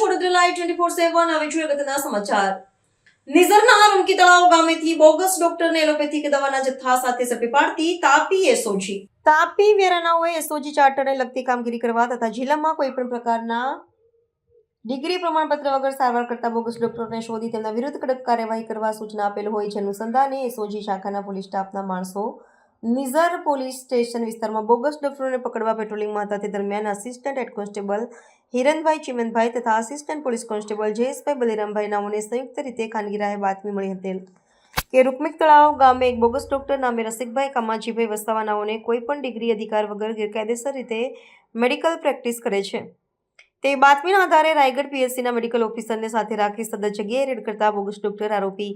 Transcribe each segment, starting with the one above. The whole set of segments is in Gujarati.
છો વડોદરા લાઈવ 24/7 હવે જોઈએ અગત્યના સમાચાર. નિઝરના રૂમકી તળાવ ગામેથી બોગસ ડોક્ટરને એલોપેથિક દવાના જથ્થા સાથે ઝડપી પાડતી તાપી એસઓજી. તાપી વેરાનાઓએ એસઓજી ચાર્ટરને લગતી કામગીરી કરવા તથા જિલ્લામાં કોઈ પણ પ્રકારના ડિગ્રી પ્રમાણપત્ર વગર સારવાર કરતા બોગસ ડોક્ટરોને શોધી તેમના વિરુદ્ધ કડક કાર્યવાહી કરવા સૂચના આપેલ હોય છે. અનુસંધાને એસઓજી શાખાના પોલીસ સ્ટાફના માણસો નિઝર પોલીસ સ્ટેશન વિસ્તારમાં બોગસ ડોક્ટરોને પકડવા પેટ્રોલિંગમાં હતા. તે દરમિયાન આસિસ્ટન્ટ હેડ કોન્સ્ટેબલ હિરણભાઈ ચિમનભાઈ તથા આસિસ્ટન્ટ પોલીસ કોન્સ્ટેબલ જયેશભાઈ બલિરામભાઈ નાઓને સંયુક્ત રીતે ખાનગી રાહે બાતમી મળી હતી કે રૂકમિક તળાવ ગામે એક બોગસ ડોક્ટર નામે રસિકભાઈ કામાજીભાઈ વસાવા નાઓને કોઈ પણ ડિગ્રી અધિકાર વગર ગેરકાયદેસર રીતે મેડિકલ પ્રેક્ટિસ કરે છે. તે બાતમીના આધારે રાયગઢ પીએસસીના મેડિકલ ઓફિસરને સાથે રાખી સદર જગ્યાએ રેડ કરતા બોગસ ડોક્ટર આરોપી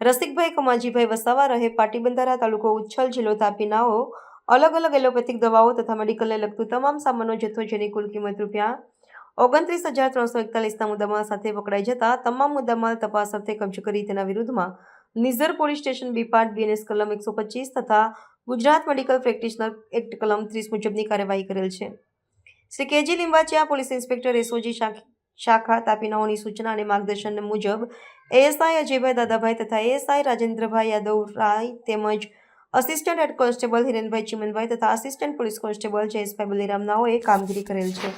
રસિકભાઈ કમાજીભાઈ વસાવા રહે પાટીબંધારા તાલુકો ઉચ્છલ જિલ્લો તાપી નાઓ અલગ અલગ એલોપેથિક દવાઓ તથા મેડિકલને લગતું તમામ સામાનનો જથ્થો જેની કુલ કિંમત ₹29,341ના મુદ્દામાલ સાથે પકડાઈ જતા તમામ મુદ્દામાલ તપાસ અર્થે કબજે કરી તેના વિરુદ્ધમાં નિઝર પોલીસ સ્ટેશન બી પાર્ટ બીએનએસ કલમ 125 તથા ગુજરાત મેડિકલ પ્રેક્ટિશનર એક્ટ કલમ 30 મુજબની કાર્યવાહી કરેલ છે. Shri KG Limbachiya police inspector SOG શાખા તાપીનાઓની સૂચના અને માર્ગદર્શન મુજબ એએસઆઈ અજયભાઈ દાદાભાઈ તથા એએસઆઈ રાજેન્દ્રભાઈ યાદવ રાય તેમજ અસિસ્ટન્ટ હેડ કોન્સ્ટેબલ હિરેનભાઈ ચિમનભાઈ તથા આસિસ્ટન્ટ પોલીસ કોન્સ્ટેબલ જયેશભાઈ બલિરામ નાઓએ કામગીરી કરેલ છે.